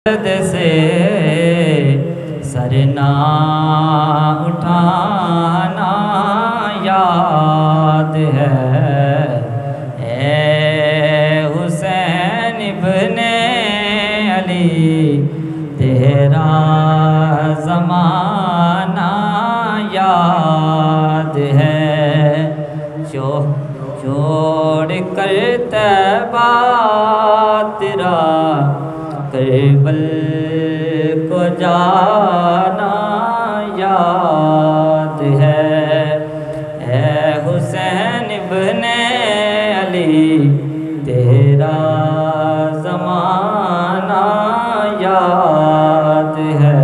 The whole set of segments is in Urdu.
سے سر نہ اٹھانا یاد ہے، اے حسین ابن علی تیرا زمانہ یاد ہے، چھوڑ کر طیبہ تیرا کربل کو جانا یاد ہے، اے حسین ابن علی تیرا زمانہ یاد ہے،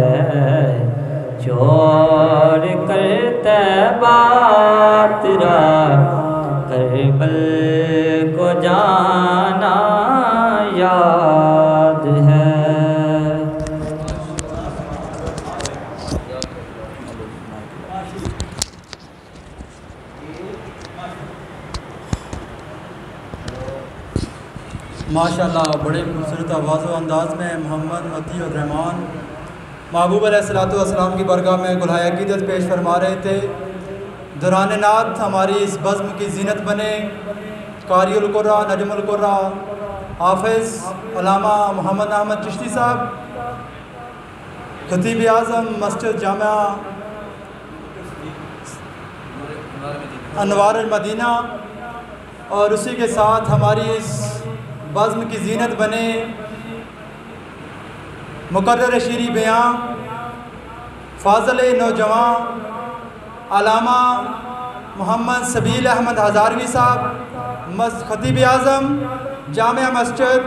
چھوڑ کر طیبہ تیرا کربل کو جانا یاد ہے۔ ماشاءاللہ بڑے خوبصورت آواز و انداز میں محمد متی الرحمان محبوب علیہ السلام کی برگاہ میں گلہائے عقیدت پیش فرما رہے تھے۔ دوران نعت ہماری اس بزم کی زینت بنے قاری القرآن نجم القرآن حافظ علامہ محمد احمد چشتی صاحب، خطیب اعظم مسجد جامعہ انوار المدینہ، اور اسی کے ساتھ ہماری اس بزم کی زینت بنے مقرر شیریں بیاں فاضل نوجوان علامہ محمد سبیل احمد ہزاروی صاحب، خطیب اعظم جامعہ مسجد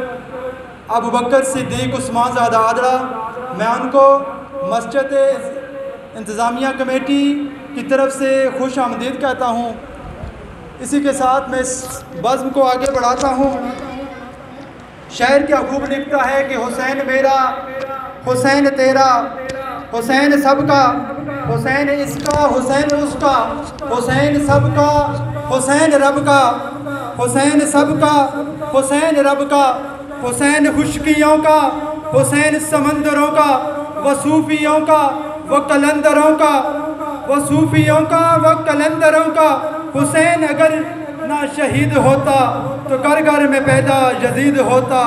ابو بکر صدیق عثمان زادہ آدڑا۔ میں ان کو مسجد انتظامیہ کمیٹی کی طرف سے خوش آمدید کہتا ہوں۔ اسی کے ساتھ میں اس بزم کو آگے بڑھاتا ہوں۔ شاعر کیا خوب لکھتا ہے کہ حسین میرا، حسین تیرا، حسین سب کا، حسین اس کا، حسین اس کا، حسین سب کا، حسین رب کا، حسین سب کا، حسین رب کا، حسین خشکیوں کا، حسین سمندروں کا، وہ صوفیوں کا، وہ کلندروں کا، وہ صوفیوں کا، وہ کلندروں کا۔ حسین اگر نہ شہید ہوتا تو گھر گھر میں پیدا یزید ہوتا،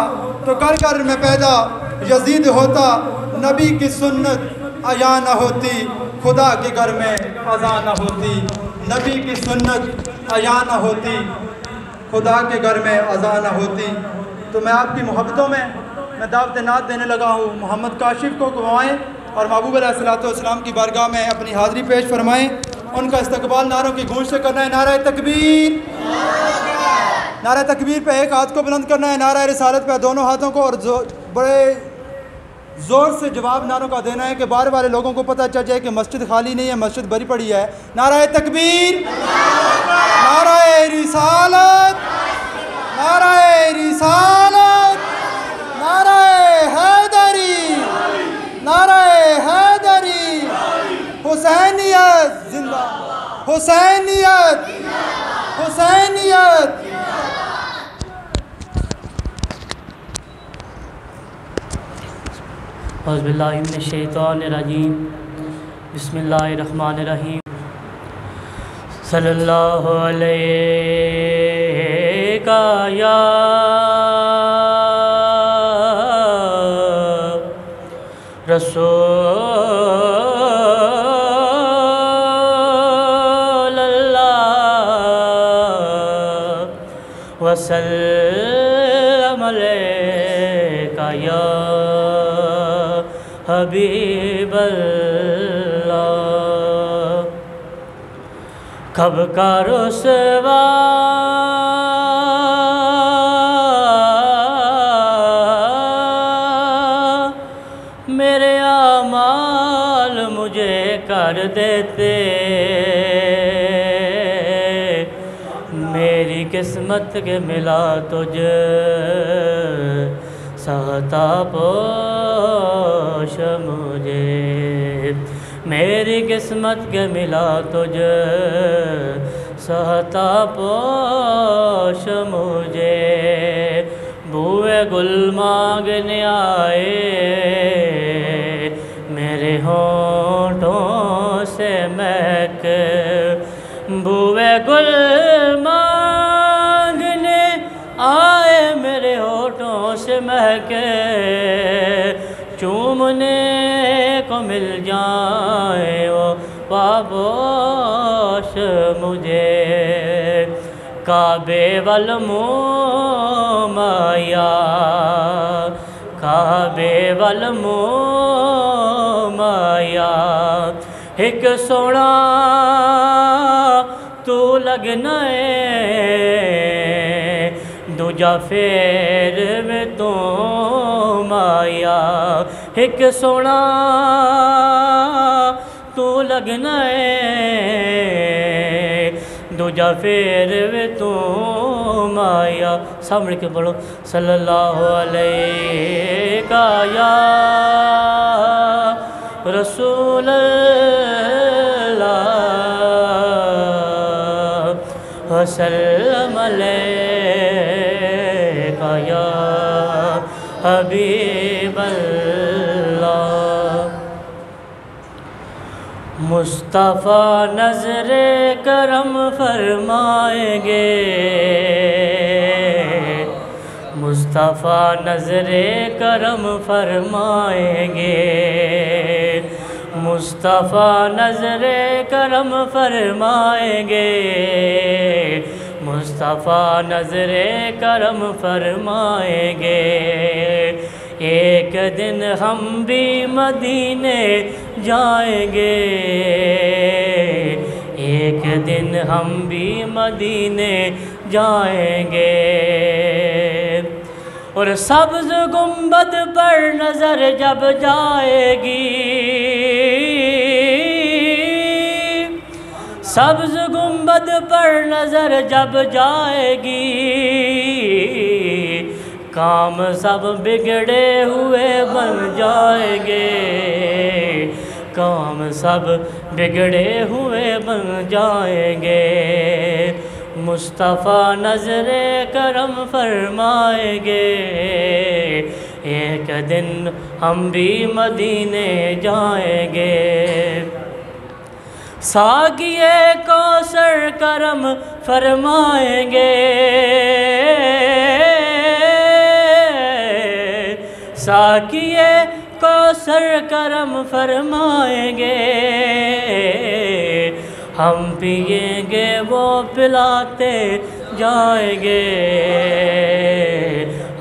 تو گھر گھر میں پیدا یزید ہوتا۔ نبی کی سنت عیاں نہ ہوتی، خدا کے گھر میں اذان نہ ہوتی۔ نبی کی سنت عیاں نہ ہوتی، خدا کے گھر میں اذان نہ ہوتی۔ تو میں آپ کی محبتوں میں دعوت نعت دینے لگا ہوں۔ محمد کاشف کو گوائیں اور محبوب علیہ السلام کی بارگاہ میں اپنی حاضری پیش فرمائیں۔ ان کا استقبال نعروں کی گونج سے کرنا ہے۔ نعرہ تکبیر، نعرہ تکبیر پہ ایک ہاتھ کو بلند کرنا ہے، نعرہ رسالت پہ دونوں ہاتھوں کو، اور بڑے زور سے جواب نعروں کا دینا ہے کہ بار بار لوگوں کو پتہ چل جائے کہ مسجد خالی نہیں ہے، مسجد بھری پڑی ہے۔ نعرہ تکبیر، نعرہ رسالت، نعرہ رسالت، نعرہ حیدری، نعرہ حیدری، حسینیت زندہ، حسینیت، حسینیت۔ اعوذ باللہ من الشیطان الرجیم، بسم اللہ الرحمن الرحیم۔ صلی اللہ علیہ یا رسول اللہ وسلم علیہ یا حبیب اللہ۔ کب کا رسوا میرے اعمال مجھے کر دیتے، میری قسمت کے ملا تجھ سہتا پوش مجھے، میری قسمت کے ملا تجھ سہتا پوش مجھے، بھول بوئے گل مانگنے آئے میرے ہونٹوں سے مہک بوئے گل مانگنے آئے میرے ہونٹوں سے مہک چومنے کو مل جائے وہ پابوش مجھے کعبے والموم آیا کعبے والموم آیا ایک سونا تو لگنا ہے دوجا پھر میں تم آیا ایک سونا تو لگنا ہے دوجا پھر میں تم آیا سامنے کے پڑھو صلی اللہ علیہ یا رسول اللہ وسلم علیہ یا حبیب اللہ مصطفیٰ نظر کرم فرمائیں گے مصطفیٰ نظر کرم فرمائیں گے مصطفیٰ نظر کرم فرمائیں گے مصطفیٰ نظر کرم فرمائیں گے ایک دن ہم بھی مدینے جائیں گے ایک دن ہم بھی مدینے جائیں گے اور سبز گنبد پر نظر جب جائے گی سبز گنبد پر نظر جب جائے گی کام سب بگڑے ہوئے بن جائیں گے کام سب بگڑے ہوئے بن جائیں گے مصطفیٰ نظر کرم فرمائیں گے ایک دن ہم بھی مدینے جائیں گے ساقیے کوثر کرم فرمائیں گے ساقیے کوثر کرم فرمائیں گے ہم پیئیں گے وہ پلاتے جائیں گے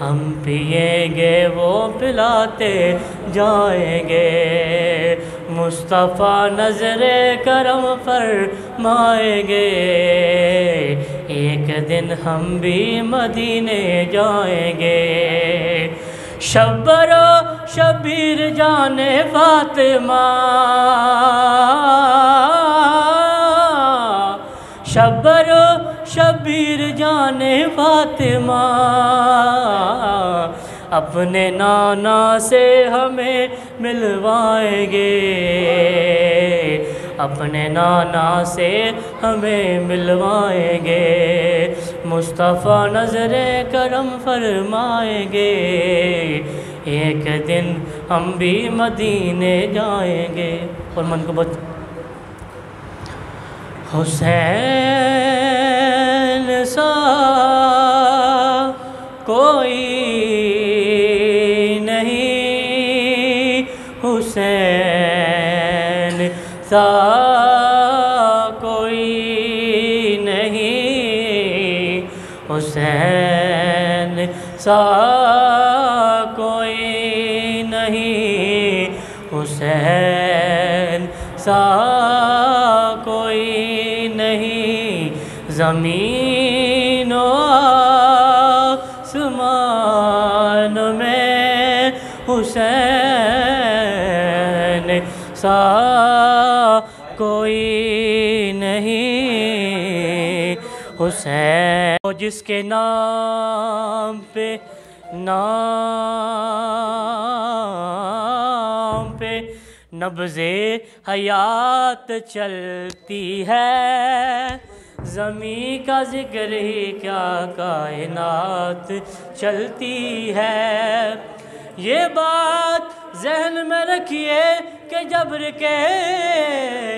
ہم پیئیں گے وہ پلاتے جائیں گے مصطفیٰ نظر کرم فرمائیں گے ایک دن ہم بھی مدینے جائیں گے شبر و شبیر جان فاطمہ شبر و شبیر جان فاطمہ اپنے نانا سے ہمیں ملوائیں گے اپنے نانا سے ہمیں ملوائیں گے مصطفیٰ نظر کرم فرمائیں گے ایک دن ہم بھی مدینے جائیں گے اور من کو بہت حسین سا کوئی نہیں حسین سا کوئی نہیں حسین سا کوئی نہیں حسین سا کوئی نہیں زمین و آسمان میں حسین سا کوئی نہیں حسین جس کے نام پہ نبض حیات چلتی ہے زمین کا ذکر ہی کیا کائنات چلتی ہے. یہ بات ذہن میں رکھیے کہ جبر کے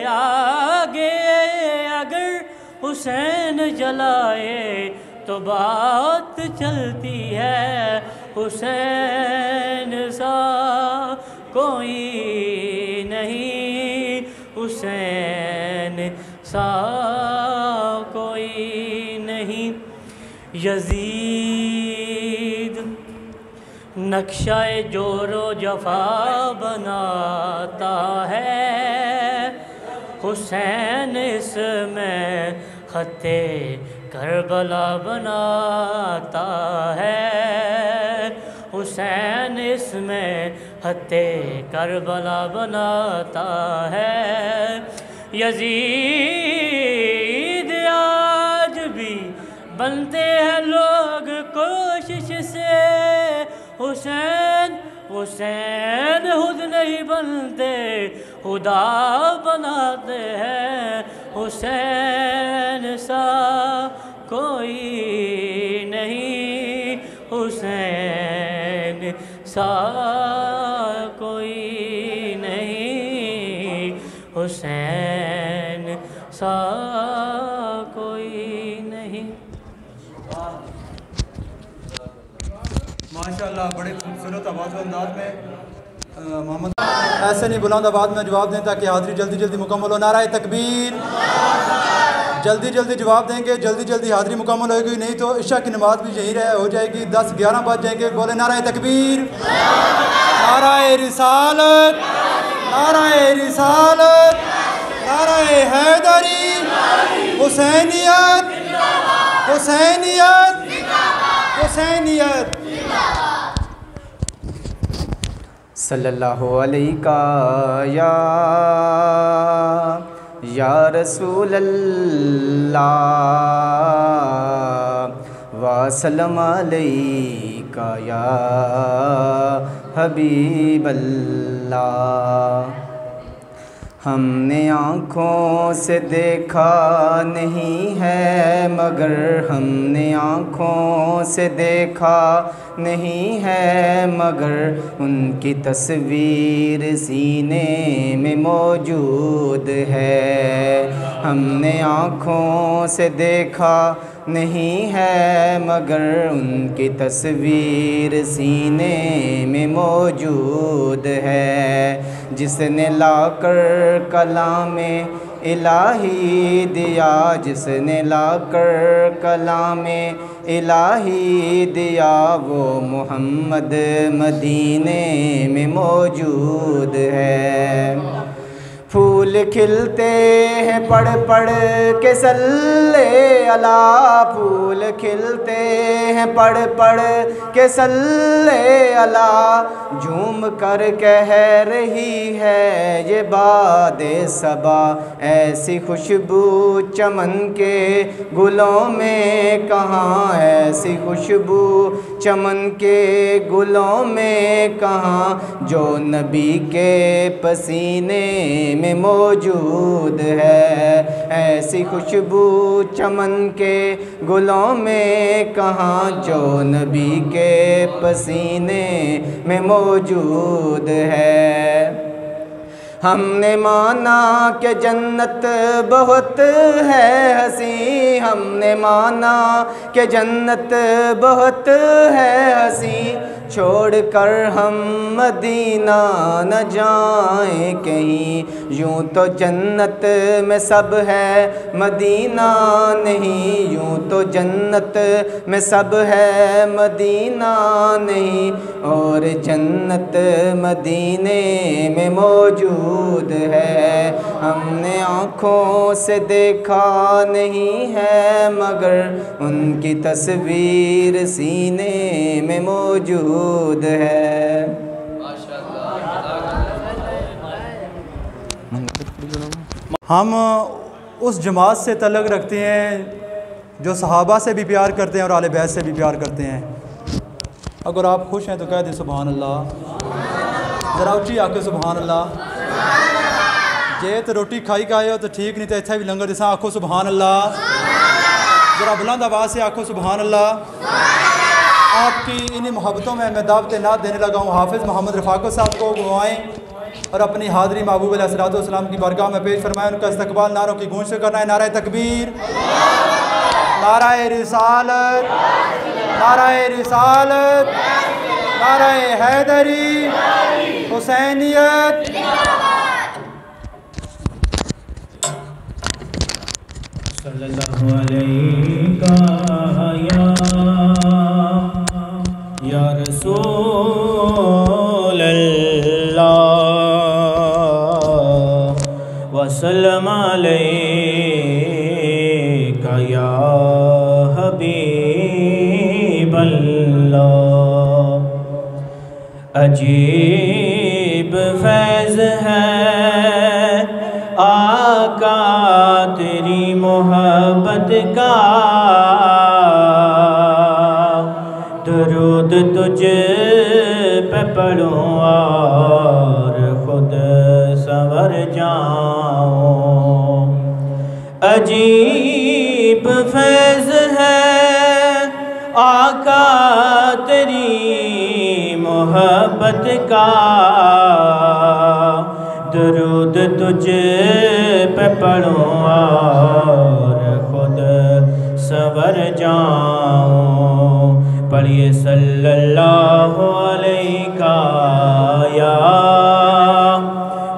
آگے اگر حسین جلائے تو بات چلتی ہے. حسین سا کوئی نہیں، حسین سا کوئی نہیں. یزید نقشہ جور و جفا بناتا ہے، حسین اس میں خط کربلا بناتا ہے. حسین اس میں خط کربلا بناتا ہے. یزید آج بھی بنتے ہیں لوگ کوشش سے، حسین خود نہیں بنتے، خدا بناتے ہیں. حسین سا کوئی نہیں، حسین سا کوئی نہیں، حسین سا کوئی نہیں. ماشاءاللہ بڑے خوبصورت آواز و انداز میں محمد ایسے نہیں بلند آواز میں جواب دیں تاکہ حاضری جلدی جلدی مکمل ہو. نعرہ تکبیر. جلدی جلدی جواب دیں گے، جلدی جلدی حاضری مکمل ہوئے گی، نہیں تو عشاء کی نماز بھی یہی ہو جائے گی. 10-11 بج جائیں گے. بولے نعرہ تکبیر، نعرہ رسالت، نعرہ رسالت، نعرہ حیدری، حسینیت، حسینیت، حسینیت. صلی اللہ علیہ یا رسول اللہ وسلم علیکہ یا حبیب اللہ. ہم نے آنکھوں سے دیکھا نہیں ہے مگر، ہم نے آنکھوں سے دیکھا نہیں ہے مگر، ان کی تصویر سینے میں موجود ہے. ہم نے آنکھوں سے دیکھا نہیں ہے مگر، ان کی تصویر سینے میں موجود ہے. جس نے لا کر کلام الہی دیا، جس نے لا کر کلام الہی دیا، وہ محمد مدینے میں موجود ہے. پھول کھلتے ہیں پڑھ پڑھ کے صلی اللہ، پھول کھلتے ہیں پڑھ پڑھ کے صلی اللہ. جھوم کر کہہ رہی ہے یہ باد صبا، ایسی خوشبو چمن کے گلوں میں کہاں، ایسی خوشبو چمن کے گلوں میں کہاں، جو نبی کے پسینے میں موجود ہے. ایسی خوشبو چمن کے گلوں میں کہاں، جو نبی کے پسینے میں موجود ہے. ہم نے مانا کہ جنت بہت ہے حسین، ہم نے مانا کہ جنت بہت ہے حسین، چھوڑ کر ہم مدینہ نہ جائیں کہیں. یوں تو جنت میں سب ہے مدینہ نہیں، یوں تو جنت میں سب ہے مدینہ نہیں، اور جنت مدینے میں موجود ہے. ہم نے آنکھوں سے دیکھا نہیں ہے مگر، ان کی تصویر سینے میں موجود ہے. ہم اس جماعت سے تعلق رکھتے ہیں جو صحابہ سے بھی پیار کرتے ہیں اور اہل بیت سے بھی پیار کرتے ہیں. اگر آپ خوش ہیں تو کہہ دیں سبحان اللہ. ذرا اچھی آکے سبحان اللہ. جے تو روٹی کھائی ہو تو ٹھیک، نہیں تو اتھا بھی لنگر جیسا آکھو سبحان اللہ. ذرا بلند آواز سے آکھو سبحان اللہ۔ آپ کی انہی محبتوں میں دعوت نعت دینے لگا ہوں۔ حافظ محمد رفاقت صاحب کو گوائیں اور اپنی حاضری محبوب علیہ السلام کی بارگاہ میں پیش فرمائیں۔ ان کا استقبال نعروں کی گونج سے کرنا ہے۔ نعرہ تکبیر، نعرہ رسالت، نعرہ رسالت، نعرہ حیدری، حسینیت۔ صلی اللہ علیہ یا رسول اللہ وسلم علیک یا حبیب اللہ۔ عجیب فیض ہے آقا تیری محبت کا، درود تجھ پہ پڑھوں اور خود سنور جاؤں۔ عجیب فیض ہے آقا تیری محبت کا، درود تجھ پہ پڑھوں اور خود سنور جاؤں۔ پڑھیے صلی اللہ علیہ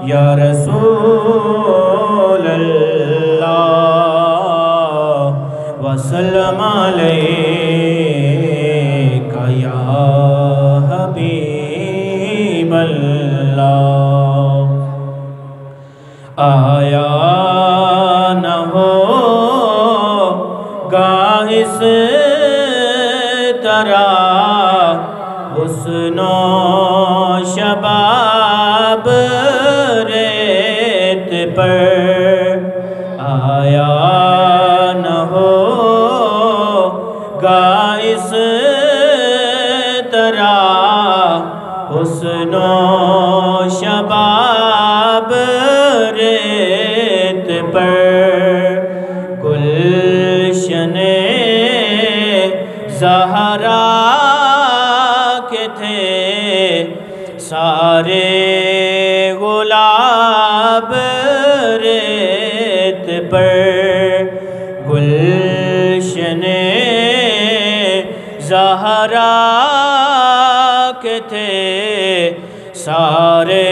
یا رسول اللہ وسلم علیک یا حبیب اللہ۔ آیا نہ ہوگا اس طرح حسن و شباب ریت پر، آیا نہ ہوگا اس طرح حسن و شباب ریت پر۔ گلشن زہرا کے تھے سارے گلاب ریت پر، گلشن زہرا کے تھے سارے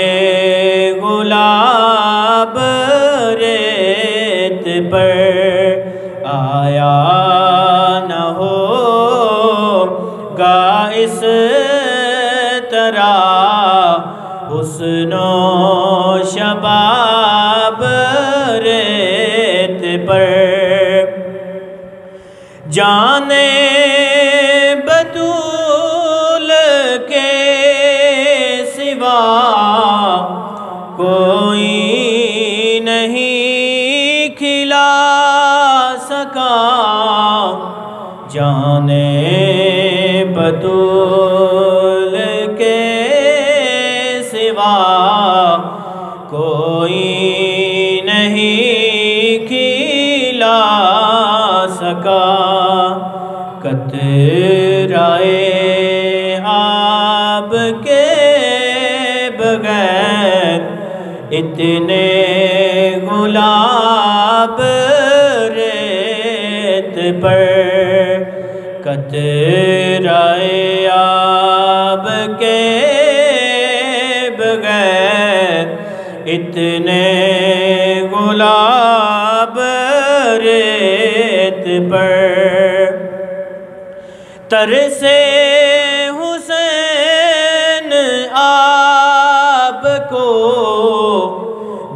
گلاب ریت پر۔ آیا نہ ہوگا اس طرح حسن و شباب ریت پر۔ جانے بطول کے سوا کوئی نہیں کھلا سکا، جانے بطول کے سوا کوئی نہیں کھلا سکا۔ قطرۂ آب کے بغیر اتنے گلاب ریت پر، قطرۂ آب کے بغیر اتنے گلاب ریت پر۔ ترسے حسین آپ کو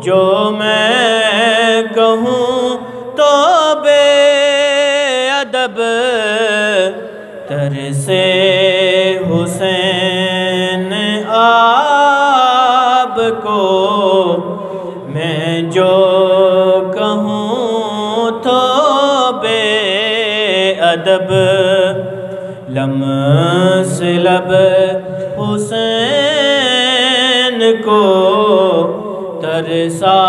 جو میں کہوں تو بے ادب، ترسے حسین آپ کو میں جو کہوں تو بے ادب، لمس لب حسین کو ترسا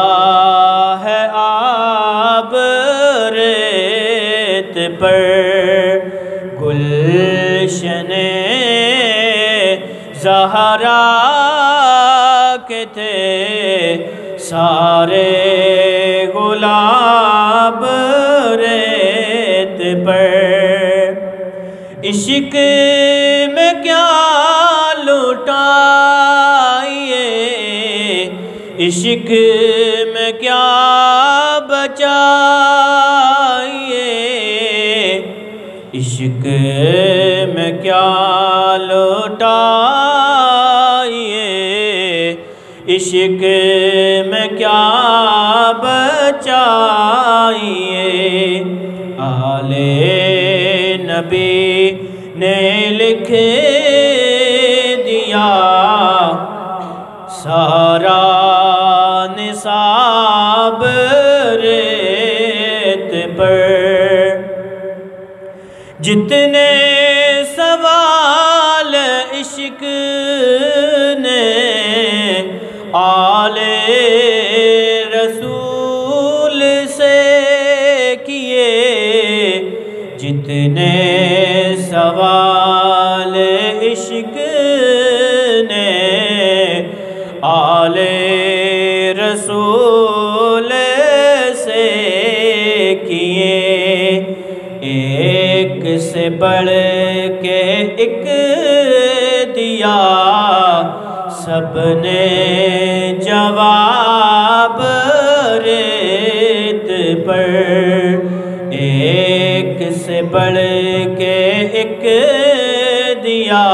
ہے آب ریت پر گلشن زہرا کے تھے سارے گلاب ریت پر عشق میں کیا لٹائیے عشق میں کیا بچائیے عشق میں کیا لٹائیے عشق میں کیا بچائیے آل نبی نے لکھ دیا سارا نصاب ریت پر جتنے سوال عشق نے آل رسول سے کیے جتنے سوال عشق نے آل رسول سے کیے ایک سے بڑھ کے ایک دیا سب نے جواب ریت پر ایک سے بڑھ کے ایک دیا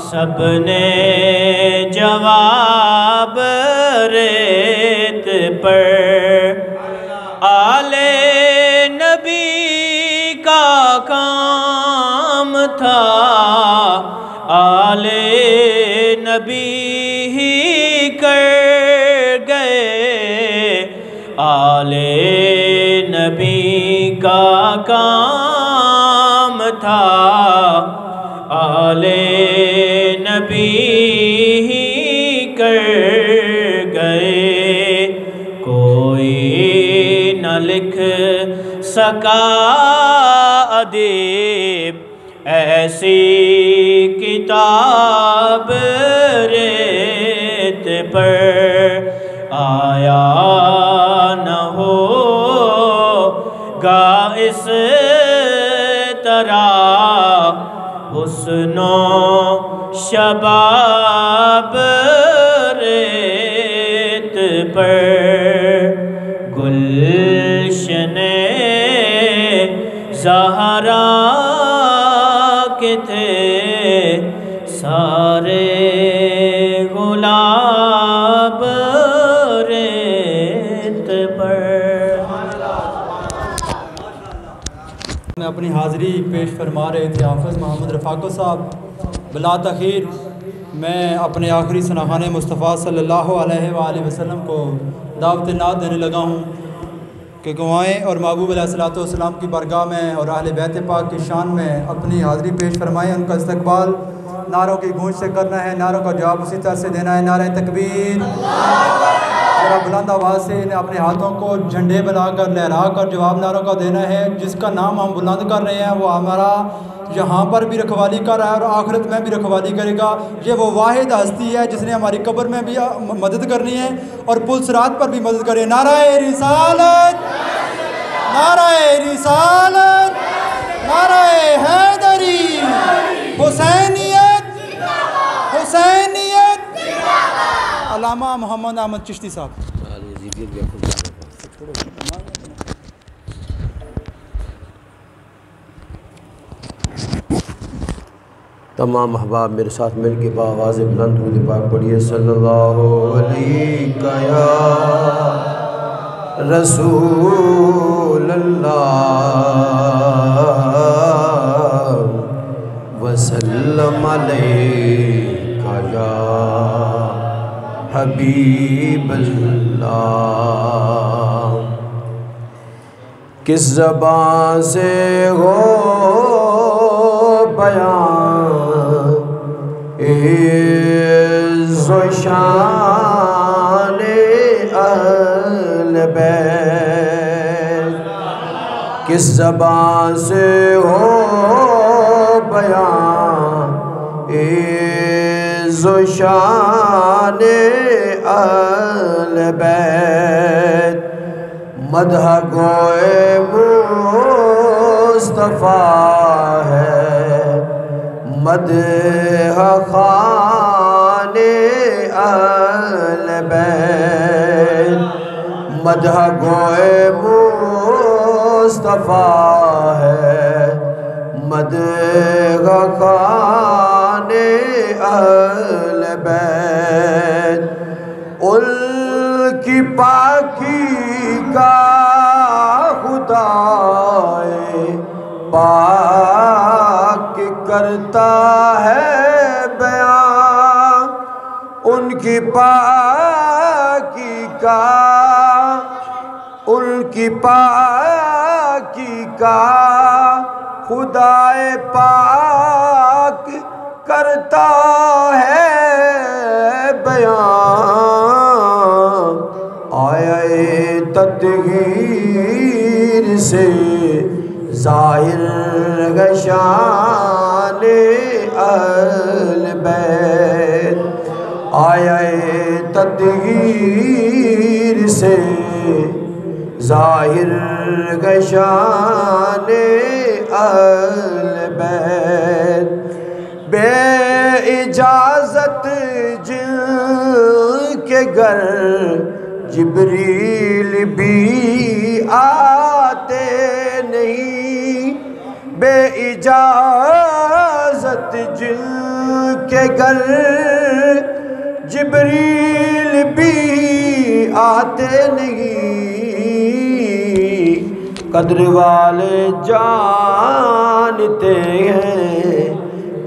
سب نے جواب ریت پر آل نبی کا کام تھا آل نبی ہی کر گئے آل نبی کا کام تھا آل نبی ہی کر گئے کوئی نہ لکھ سکا ادیب ایسی کتاب ریت پر آیا نہ ہوگا اس طرح حسن و شباب ریت پر گلشن زہرا کے تھے سارے گلاب ریت پر میں اپنی حاضری پیش فرما رہے تھے حافظ محمد رفاقو صاحب بلا تاخیر میں اپنے آخری ثناخوان مصطفیٰ صلی اللہ علیہ وآلہ وسلم کو دعوت نعت دینے لگا ہوں کہ گوائیں اور محبوب علیہ السلام کی بارگاہ میں اور اہل بیت پاک کی شان میں اپنی حاضری پیش فرمائیں ان کا استقبال نعروں کی گونج سے کرنا ہے نعروں کا جواب اسی طرح سے دینا ہے نعرہ تکبیر ذرا بلند آواز سے انہیں اپنے ہاتھوں کو جھنڈے بنا کر لہرا کر جواب نعروں کا دینا ہے جس کا نام ہم بلند کر رہے ہیں وہ ہمارا یہاں پر بھی رکھوالی کر رہا ہے اور آخرت میں بھی رکھوالی کرے گا یہ وہ واحد ہستی ہے جس نے ہماری قبر میں بھی مدد کرنی ہے اور پل صراط پر بھی مدد کرے نعرہ رسالت نعرہ رسالت نعرہ حیدری حسینیت حسینیت علامہ محمد احمد چشتی صاحب تمام احباب میرے ساتھ مل کے بآواز بلند درود پاک پڑھیے صلی اللہ علیہ یا رسول اللہ وسلم علیہ یا حبیب اللہ کس زبان سے ہو بیان عز و شان اہل بیت کس زبان سے ہو بیان عز و شان اہل بیت مدح گوئے مصطفیٰ ہے مدح خوان اہل بیت مدح گوئے مصطفیٰ ہے مدح خوان اہل بیت ان کی پاکی کا خدا پاک کرتا ہے بیان ان کی پاکی کا خدا پاک کرتا ہے بیان آیا تطہیر سے ظاہر شان اہل بیت آیا تطہیر سے ظاہر شان اہل بیت بے اجازت جن کے گھر جبریل بھی آتے نہیں بے اجازت جن کے گھر جبریل بھی آتے نہیں قدر والے جانتے ہیں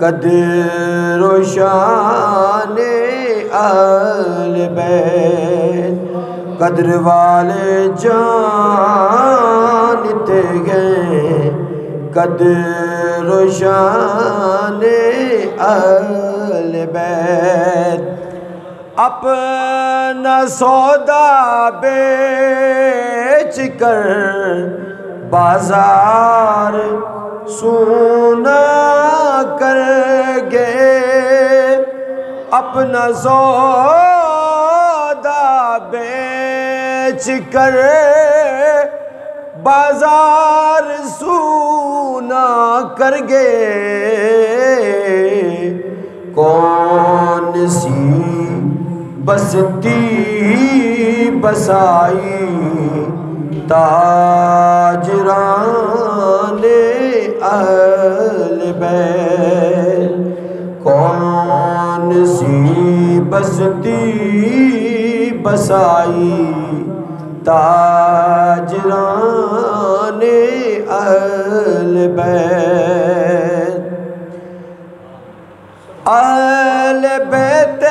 قدر و شان اہل بیت قدر والے جانتے ہیں قدر و شان اہل بیت اپنا سودا بیچ کر بازار سونا کر گئے اپنا سودا بیچ کر بازار سونا کر گئے کون سی بستی بسائی تاجران اہل بیت کون سی بستی بسائی تاجران اہل بیت اہل بیت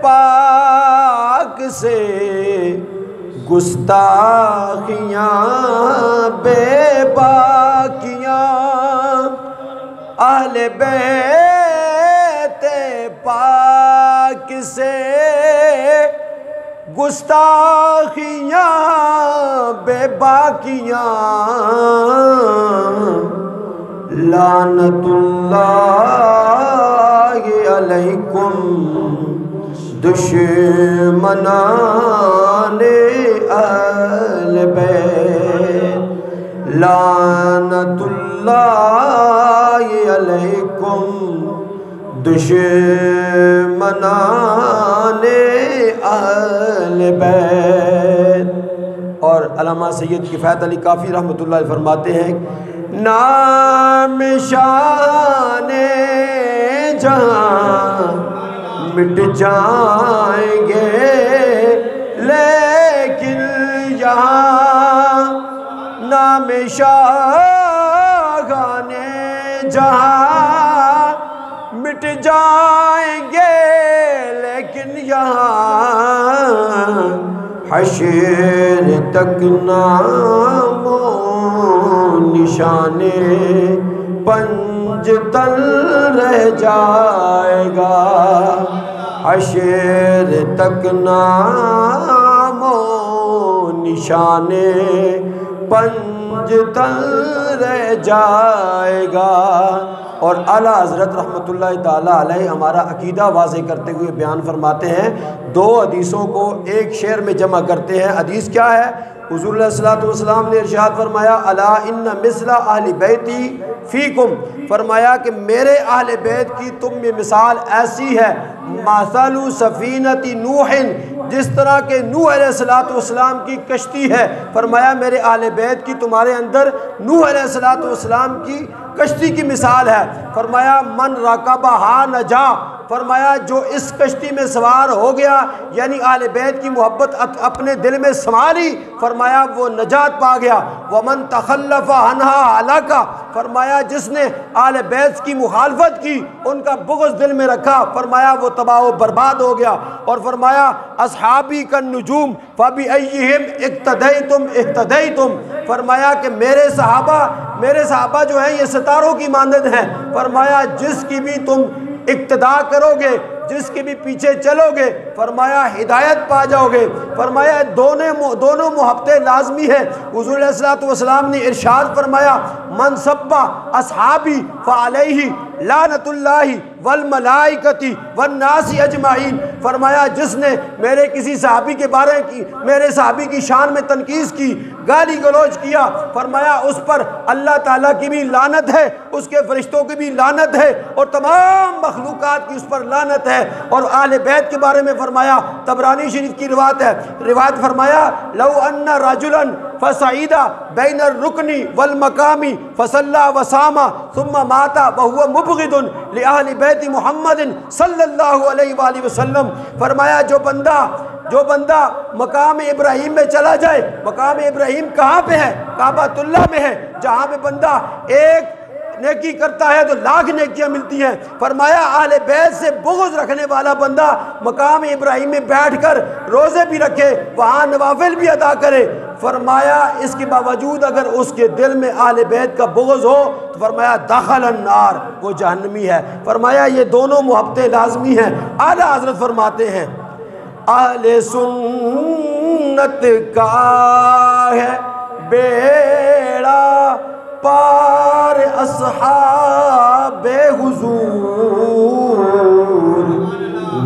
پاک سے گستاخیاں بے باکیاں اہل بیت پاک سے گستاخیاں بے باکیاں لعنت اللہ علیکم دشمنان اہل بیت لعنت اللہ علیکم دشمنان اہل بیت اور علامہ سید کفایت علی کافی رحمۃ اللہ علیہ فرماتے ہیں نام شان جہاں مٹ جائیں گے لیکن یہاں نام شاہان جہاں مٹ جائیں گے لیکن یہاں حشر تک نام و نشان پنج تل رہ جائے گا حشر تک نام و نشان پنج تن رہ جائے گا۔ اور اعلیٰ حضرت رحمۃ اللہ تعالیٰ علیہ ہمارا عقیدہ واضح کرتے ہوئے بیان فرماتے ہیں، دو حدیثوں کو ایک شعر میں جمع کرتے ہیں۔ حدیث کیا ہے؟ حضور علیہ الصلوۃ والسلام نے ارشاد فرمایا، الا ان مثل اہل بیتی فیکم، فرمایا کہ میرے اہل بیت کی تم میں مثال ایسی ہے، مثل سفینۃ نوح، جس طرح کہ نوح علیہ الصلوۃ والسلام کی کشتی ہے، فرمایا میرے اہل بیت کی تمہارے اندر نوح علیہ الصلوۃ والسلام کی کشتی کی مثال ہے۔ فرمایا من رکبہا نجا، فرمایا جو اس کشتی میں سوار ہو گیا، یعنی اہل بیت کی محبت اپنے دل میں سما لی، فرمایا وہ نجات پا گیا۔ ومن تخلف عنہا ہلاک، فرمایا جس نے اہل بیت کی مخالفت کی، ان کا بغض دل میں رکھا، فرمایا وہ تباہ و برباد ہو گیا۔ اور فرمایا اصحابی کالنجوم فبأیہم اقتدیتم اہتدیتم، فرمایا کہ میرے صحابہ جو ہیں یہ ستاروں کی مانند ہیں، فرمایا جس کی بھی تم اقتداء کرو گے، جس کے بھی پیچھے چلو گے، فرمایا ہدایت پا جاؤ گے۔ فرمایا دونوں محبتیں لازمی ہیں۔ حضور علیہ الصلوۃ والسلام نے ارشاد فرمایا، من سب اصحابی فعلیہ لعنت اللہ والملائکۃ والناس اجمعین، فرمایا جس نے میرے کسی صحابی کے بارے کی، میرے صحابی کی شان میں تنقیص کی، گالی گلوچ کیا، فرمایا اس پر اللہ تعالیٰ کی بھی لعنت ہے، اس کے فرشتوں کی بھی لعنت ہے، اور تمام مخلوقات کی اس پر لعنت ہے۔ اور اہل بیت کے بارے میں فرمایا، طبرانی شریف کی روایت فرمایا، لو ان رجلا فصعد بین الرکن والمقام فصلى وصام ثم مات وهو مبغض لأہل بیت محمد صلی اللہ علیہ وآلہ وسلم، فرمایا جو بندہ مقام ابراہیم میں چلا جائے، مقام ابراہیم کہاں پہ ہے؟ کعبۃ اللہ میں ہے، جہاں پہ بندہ ایک نیکی کرتا ہے تو لاکھ نیکیاں ملتی ہیں۔ فرمایا اہل بیت سے بغض رکھنے والا بندہ مقام ابراہیم میں بیٹھ کر روزے بھی رکھے، وہاں نوافل بھی ادا کرے، فرمایا اس کے باوجود اگر اس کے دل میں اہل بیت کا بغض ہو تو فرمایا دخل النار، وہ جہنمی ہے۔ فرمایا یہ دونوں محبتیں لازمی ہیں۔ اعلیٰ حضرت فرماتے ہیں، اہل سنت کا ہے بیڑا پار اصحاب حضور،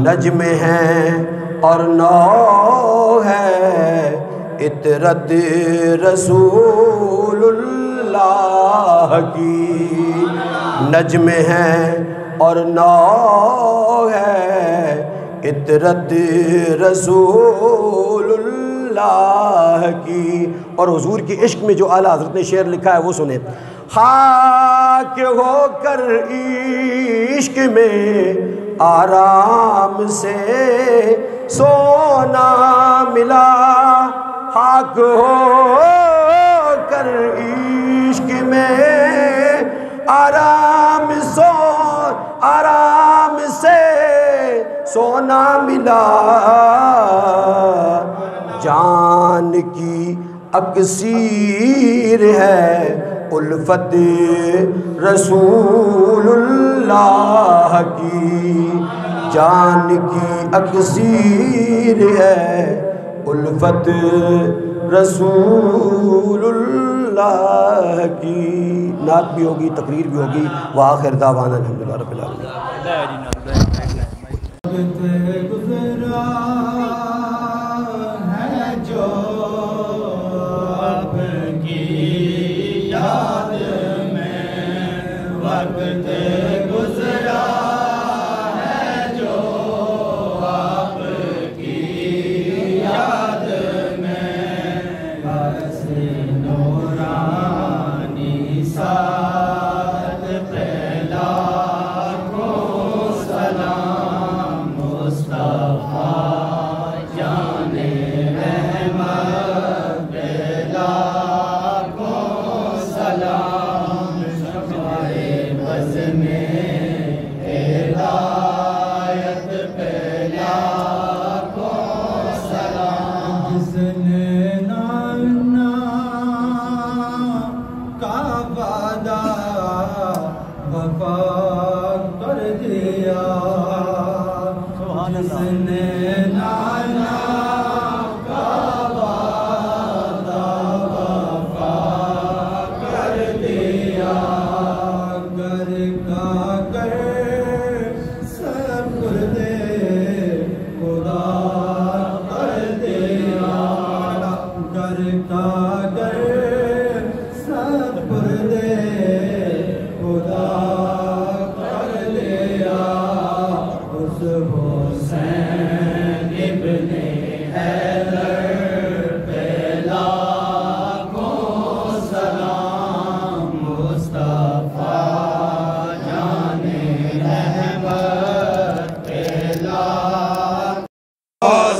نجم ہیں اور نو ہے عطرت رسول اللہ کی، نجم ہیں اور نو ہے عطرت رسول اللہ کی۔ اور حضور کی عشق میں جو اعلیٰ حضرت نے شعر لکھا ہے وہ سنیں، خاک ہو کر عشق میں آرام سے سونا ملا، خاک ہو کر عشق میں آرام سے سونا ملا، جان کی اکسیر ہے الفت رسول اللہ کی، جان کی اکسیر ہے الفت رسول اللہ کی۔ نعت بھی ہوگی، تقریر بھی ہوگی، وآخر دعوانا الحمدللہ رب العالمین۔ سلام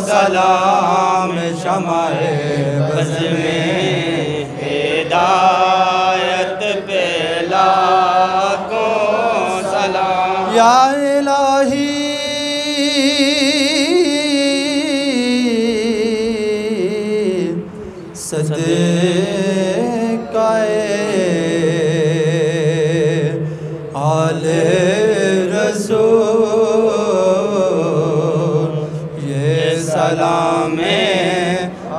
سلام شمع بز میں ہدایت پہ لاکھوں سلام یا الہی صدقہ آل رسول یہ سلام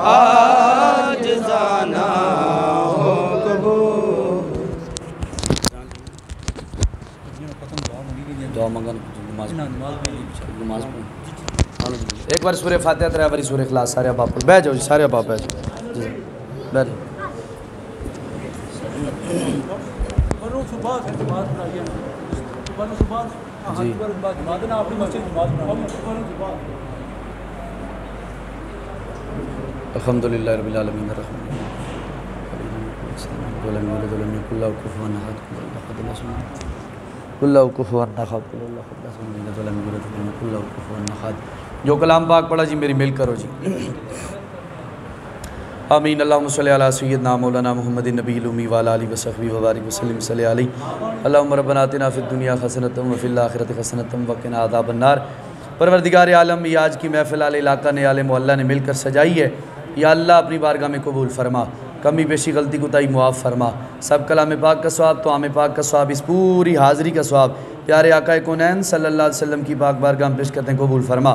عاجزانہ ہو قبول. دعا منگن ایک بار سورہ فاتحہ ترے باری سورہ اخلاص سارے باپ بیٹھ جاؤ جی سارے باپ بیٹھ جاؤ جی بیٹھ جی الحمدللہ رب العالمین الرحمن جو کلام پاک پڑھا جی میری مل کرو جی. آمین. اللہم صلی علی سیدنا مولانا محمد النبی الامی وعلی آلہ وصحبہ وبارک وسلم صلی علیہ. اللہم ربنا آتنا فی الدنیا حسنۃ وفی الآخرۃ حسنۃ وقنا عذاب النار. پروردگار عالم یہ آج کی محفل آل علاقہ نے آل محلہ نے مل کر سجائی ہے. یا اللہ اپنی بارگاہ میں قبول فرما. کمی بیشی غلطی کوتاہی معاف فرما. سب کلام پاک کا ثواب تو عام پاک کا ثواب اس پوری حاضری کا ثواب پیارے آقا کونین صلی اللہ علیہ وسلم کی پاک بارگاہ میں پیش کرتے ہیں قبول فرما.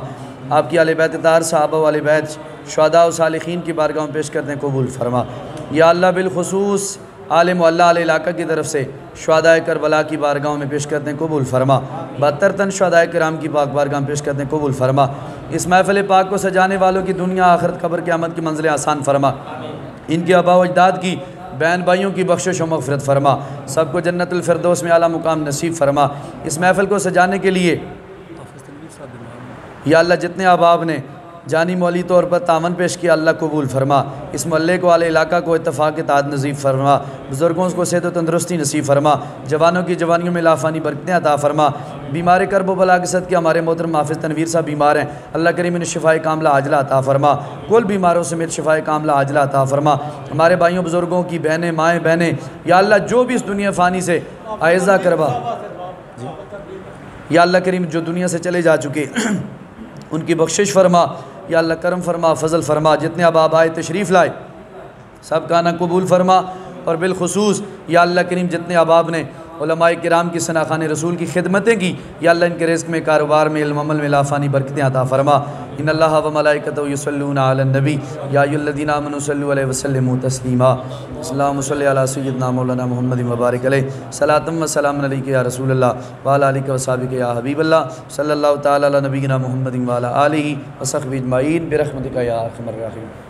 آپ کی آل بیت اطہار صحابہ والے بیت شہداء و صالحین کی بارگاہ میں پیش کرتے ہیں قبول فرما. یا اللہ بالخصوص آل محلہ آل علاقہ کی طرف سے شہداء کربلا کی بارگاہوں میں پیش کرتے ہیں قبول فرما. 72 تن شہداء کرام کی پاک بارگاہ میں پیش کرتے ہیں قبول فرما. اس محفل پاک کو سجانے والوں کی دنیا آخرت قبر قیامت کی منزلیں آسان فرما. ان کے آباء و اجداد کی بہن بھائیوں کی بخشش و مغفرت فرما. سب کو جنت الفردوس میں اعلیٰ مقام نصیب فرما. اس محفل کو سجانے کے لیے یا اللہ جتنے احباب نے جانی مولی طور پر تعاون پیش کیا اللہ قبول فرما. اس محلے کو آل علاقہ کو اتفاق اتحاد نصیب فرما. بزرگوں کو صحت و تندرستی نصیب فرما. جوانوں کی جوانیوں میں لافانی برکتیں عطا فرما. بیمار کرب و بلا کے صدقے ہمارے محترم حافظ تنویر صاحب بیمار ہیں اللہ کریم انہیں شفاء کاملہ عاجلہ عطا فرما. کل بیماروں سمیت شفاء کاملہ عاجلہ عطا فرما. ہمارے بھائیوں بزرگوں کی بہنیں مائیں بہنیں یا اللہ جو بھی اس دنیا فانی سے آئزہ کروا یا اللہ کریم جو دنیا سے چلے جا چکے ان کی بخشش فرما. یا اللہ کرم فرما فضل فرما. جتنے احباب آئے تشریف لائے سب کا نہ قبول فرما. اور بالخصوص یا اللہ کریم جتنے احباب نے علماء کرام کی ثناخان رسول کی خدمتیں کی یا اللہ ان کے رزق میں کاروبار میں علم عمل میں لافانی برکتیں عطا فرما. ان اللہ و ملائکتہ یصلون علی النبی یا ایھا الذین آمنوا صلوا علیہ وسلموا تسلیما. اللہم صلی علی سیدنا مولانا محمد مبارک علیہ صلاۃ و سلام علیک یا رسول اللہ وعلی آلہ وصحبہ یا حبیب اللہ صلی اللہ تعالی علی نبینا محمد وعلی آلہ وصحبہ اجمعین برحمتک یا ارحم الراحمین.